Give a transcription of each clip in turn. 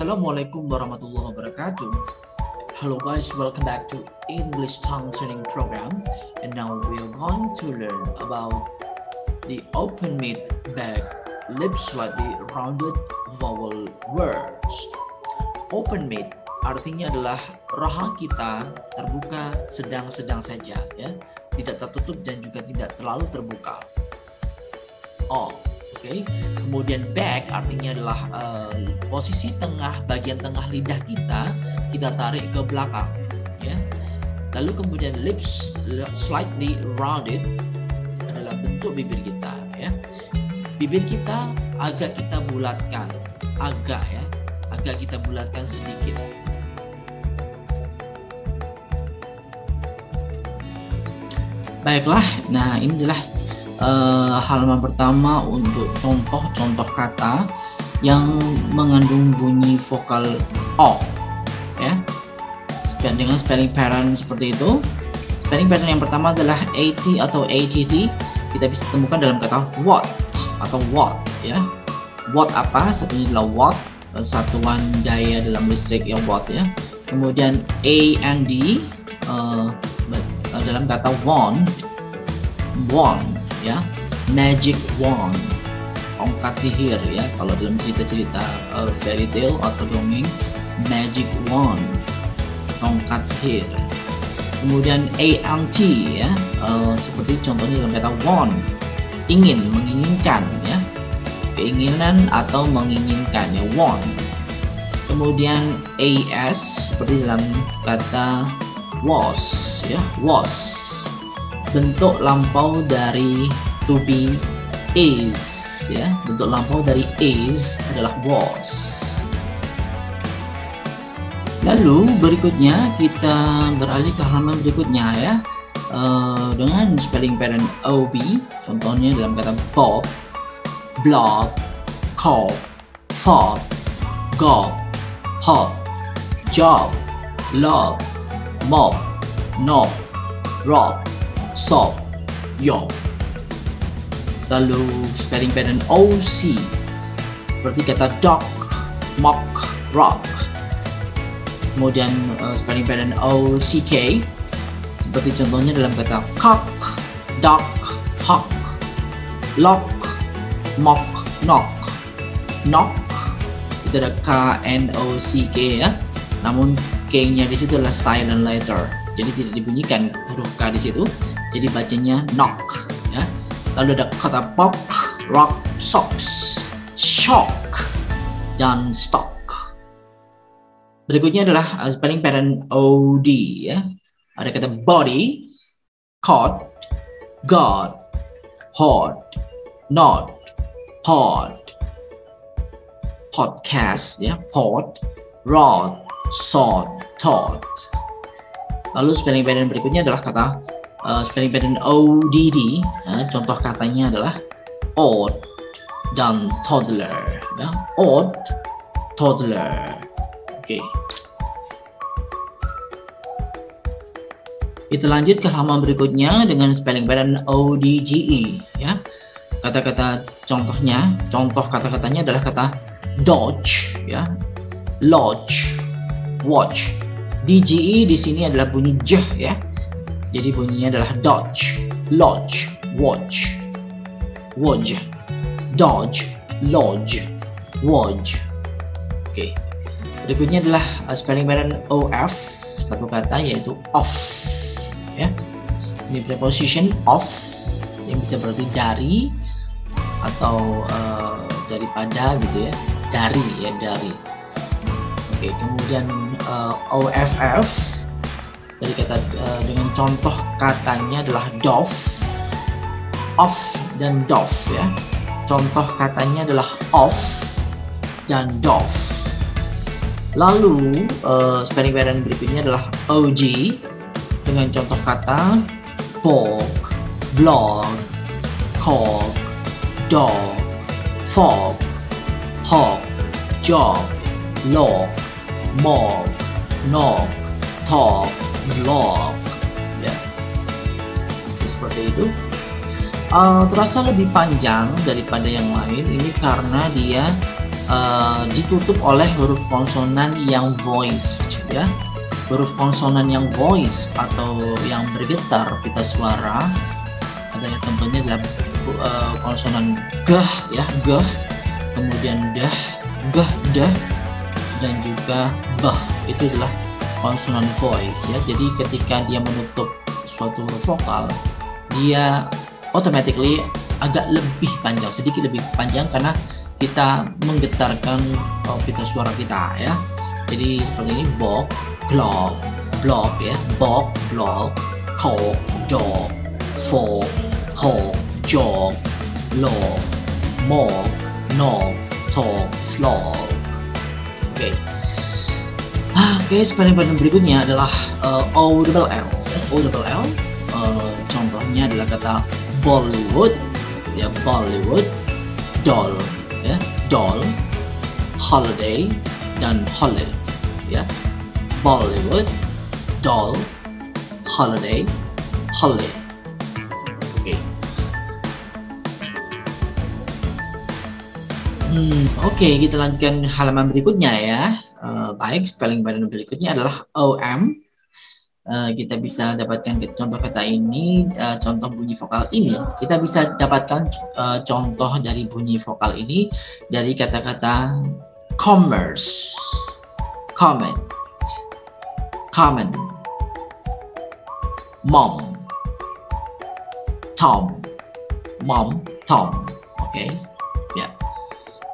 Assalamualaikum warahmatullahi wabarakatuh. Hello guys, welcome back to English Tongue Training Program. And now we are going to learn about the open mid back lip slightly rounded vowel words. Open mid artinya adalah rahang kita terbuka sedang-sedang saja, ya, tidak tertutup dan juga tidak terlalu terbuka. Oke. Kemudian back artinya adalah posisi tengah, bagian tengah lidah kita tarik ke belakang, ya. Lalu kemudian lips slightly rounded adalah bentuk bibir kita, ya. Bibir kita agak kita bulatkan, agak kita bulatkan sedikit. Baiklah, nah ini adalah halaman pertama untuk contoh-contoh kata yang mengandung bunyi vokal O, ya, dengan spelling pattern seperti itu. Spelling pattern yang pertama adalah AT atau ATT, kita bisa temukan dalam kata what atau what, ya. What apa? Satunya adalah watt, satuan daya dalam listrik yang watt, ya. Kemudian AND dalam kata wand, ya, magic wand, tongkat sihir, ya, kalau dalam cerita-cerita fairy tale atau dongeng, magic wand, tongkat sihir. Kemudian ANT, ya, seperti contohnya dalam kata want, ingin, menginginkan, ya, keinginan atau menginginkan, ya, want. Kemudian AS seperti dalam kata was, ya, was, bentuk lampau dari to be is, ya, bentuk lampau dari is adalah was. Lalu berikutnya kita beralih ke halaman berikutnya, ya, dengan spelling pattern OB, contohnya dalam kata bob, blob, cob, fob, gob, hop, job, lob, mob, knob, rob, sob, yob. Lalu spelling pattern OC seperti kata dog, mock, rock. Kemudian spelling pattern OCK seperti contohnya dalam kata cock, duck, hawk, lock, mock, knock. Knock itu ada KNOCK, ya. Namun K-nya di situ adalah silent letter, jadi tidak dibunyikan huruf K di situ. Jadi bacanya knock, ya. Lalu ada kata pop, rock, socks, shock, dan stock. Berikutnya adalah spelling pattern OD, ya. Ada kata body, cot, god, hot, not, pod, podcast, ya, pot, rod, sod, tot. Lalu spelling pattern berikutnya adalah kata spelling pattern ODD, contoh katanya adalah odd dan toddler, ya. Odd, toddler. Oke. Kita lanjut ke halaman berikutnya dengan spelling pattern ODGE, ya. Kata-kata contohnya, contoh kata-katanya adalah kata dodge, ya, lodge, watch. DGE di sini adalah bunyi j, ya. Jadi bunyinya adalah dodge, lodge, watch, wodge, dodge, lodge, wodge. Oke. Berikutnya adalah spelling pattern OF, satu kata yaitu off, ya. Ini preposition off yang bisa berarti dari atau daripada, gitu, ya. Dari, ya, dari. Oke, kemudian OFF dari kata dengan contoh katanya adalah dove, off dan dove, ya. Contoh katanya adalah off dan dove. Lalu spelling pattern berikutnya adalah OG dengan contoh kata bog, blog, cog, dog, fog, hog, job, log, mob, knock, talk, vlog, ya. Seperti itu. Terasa lebih panjang daripada yang lain ini karena dia ditutup oleh huruf konsonan yang voiced, ya. Huruf konsonan yang voiced atau yang bergetar pita suara adalah contohnya adalah konsonan gah, ya, gah, kemudian dah, gah, dah, dan juga bah. Itu adalah konsonan voice, ya. Jadi ketika dia menutup suatu huruf vokal, dia automatically agak lebih panjang, sedikit lebih panjang karena kita menggetarkan pita suara kita, ya. Jadi seperti ini: bok, glog, blog, ya, bok, blog, kok, dog, fo, ho, jog, lo, mo, no, to, slog. Oke. Oke, spelling pattern berikutnya adalah O double L. O double L. Contohnya adalah kata Bollywood, ya, Bollywood, doll, ya, doll, holiday, dan holiday, ya, Bollywood, doll, holiday, holiday. Oke. Oke, kita lanjutkan halaman berikutnya, ya. Baik, spelling pattern berikutnya adalah OM. Kita bisa dapatkan contoh kata ini, contoh bunyi vokal ini. Kita bisa dapatkan contoh dari bunyi vokal ini dari kata-kata commerce, comment, common, mom, tom, mom, tom. Oke, ya.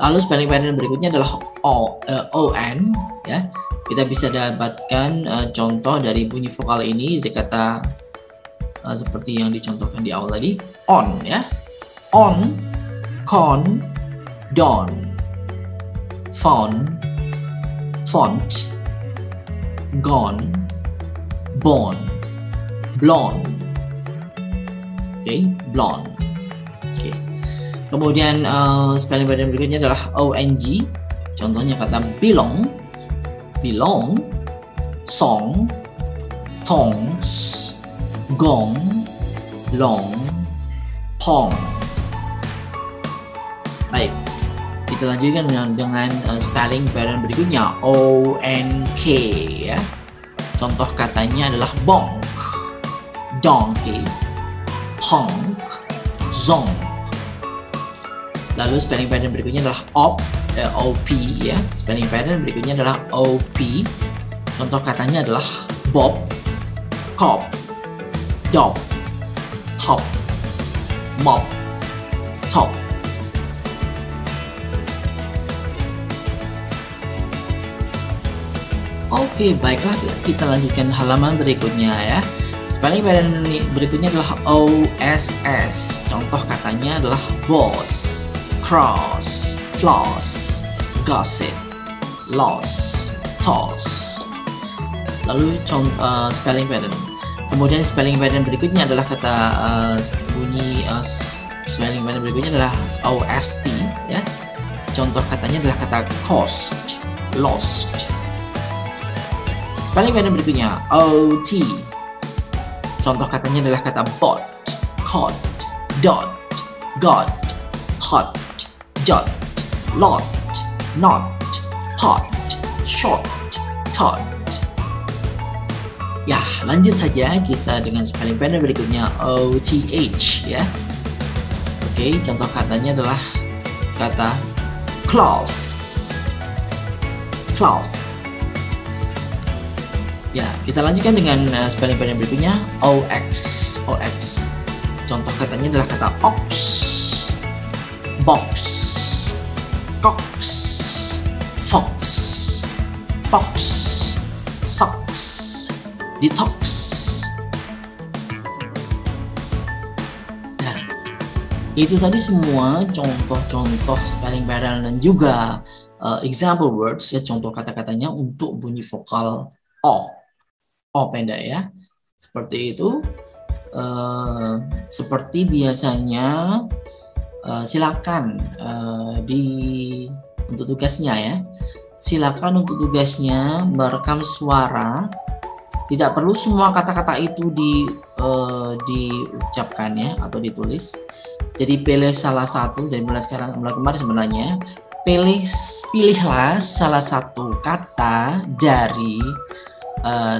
Lalu spelling pattern berikutnya adalah ON, ya. Kita bisa dapatkan contoh dari bunyi vokal ini dari kata seperti yang dicontohkan di awal tadi, on, ya, on, con, don, phone, font, gone, born, blonde. Oke, blonde. Oke. Kemudian spelling pattern berikutnya adalah ONG. Contohnya kata belong, belong, song, tongs, gong, long, pong. Baik, kita lanjutkan dengan spelling pattern berikutnya, ONK, ya. Contoh katanya adalah bonk, donkey, honk, zonk. Lalu spelling pattern berikutnya adalah OP, ya. Spelling pattern berikutnya adalah OP. Contoh katanya adalah bob, cop, dog, hop, mop, top. Oke, baiklah, kita lanjutkan halaman berikutnya, ya. Spelling pattern berikutnya adalah OSS. Contoh katanya adalah boss, cross, floss, gossip, loss, toss. Lalu spelling pattern. Kemudian spelling pattern berikutnya adalah kata bunyi spelling pattern berikutnya adalah OST, ya. Contoh katanya adalah kata cost, lost. Spelling pattern berikutnya OT. Contoh katanya adalah kata bot, cod, dot, god, hot, jot, lot, not, hot, short, tot. Ya, lanjut saja kita dengan spelling pattern berikutnya OTH, ya. Oke, contoh katanya adalah kata cloth, cloth. Ya, kita lanjutkan dengan spelling pattern berikutnya OX, OX. Contoh katanya adalah kata ox, box, cox, fox, box, socks, detox. Nah, itu tadi semua contoh-contoh spelling pattern dan juga example words, ya, contoh kata-katanya untuk bunyi vokal O pendek, ya. Seperti itu. Seperti biasanya, silakan untuk tugasnya, ya. Silakan untuk tugasnya merekam suara. Tidak perlu semua kata-kata itu diucapkan, ya, atau ditulis. Jadi pilih salah satu, dan mulai kemarin sebenarnya pilihlah salah satu kata dari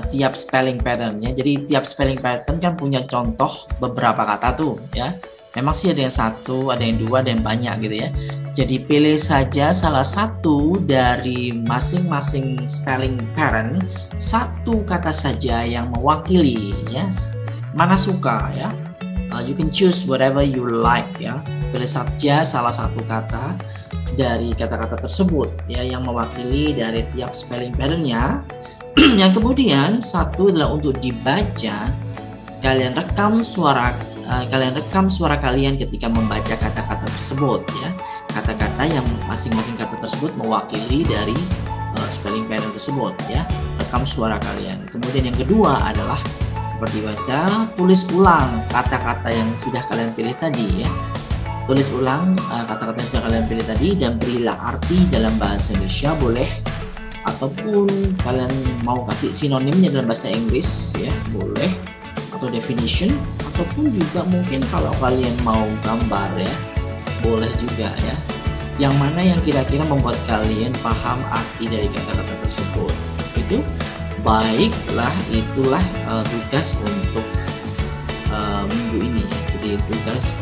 tiap spelling patternnya. Jadi tiap spelling pattern kan punya contoh beberapa kata tuh ya. Memang sih ada yang satu, ada yang dua, ada yang banyak gitu ya. Jadi pilih saja salah satu dari masing-masing spelling pattern, satu kata saja yang mewakili ya. Mana suka ya. You can choose whatever you like ya. Pilih saja salah satu kata dari kata-kata tersebut ya yang mewakili dari tiap spelling patternnya. Yang kemudian satu adalah untuk dibaca. Kalian rekam suara kalian ketika membaca kata-kata tersebut ya. Kata-kata yang masing-masing kata tersebut mewakili dari spelling pattern tersebut ya. Rekam suara kalian. Kemudian yang kedua adalah seperti biasa, tulis ulang kata-kata yang sudah kalian pilih tadi ya. Tulis ulang kata-kata yang sudah kalian pilih tadi dan berilah arti dalam bahasa Indonesia boleh, ataupun kalian mau kasih sinonimnya dalam bahasa Inggris ya boleh, atau definition, ataupun juga mungkin kalau kalian mau gambar ya boleh juga ya. Yang mana yang kira-kira membuat kalian paham arti dari kata-kata tersebut. Itu baiklah, itulah tugas untuk minggu ini ya. Jadi tugas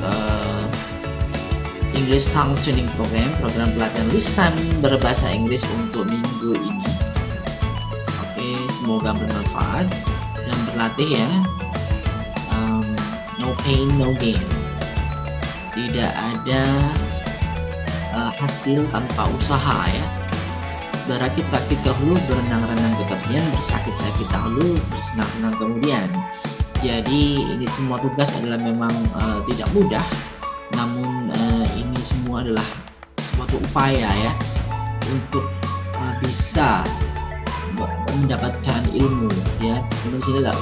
English Tongue Training program pelatihan lisan berbahasa Inggris untuk minggu ini. Oke, semoga bermanfaat dan berlatih ya. No pain, no gain. Tidak ada hasil tanpa usaha ya. Berakit-rakit dahulu, berenang-renang ke tepian, bersakit-sakit dahulu, bersenang-senang kemudian. Jadi ini semua tugas adalah memang tidak mudah, namun ini semua adalah suatu upaya ya untuk bisa mendapatkan ilmu ya. Menurut saya adalah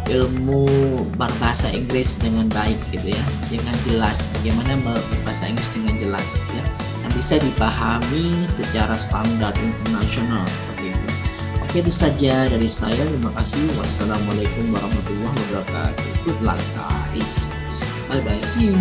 ilmu berbahasa Inggris dengan baik gitu ya, dengan jelas, bagaimana berbahasa Inggris dengan jelas ya, yang bisa dipahami secara standar internasional seperti itu. Oke, itu saja dari saya. Terima kasih. Wassalamualaikum warahmatullahi wabarakatuh. Good luck guys. Bye bye. See you.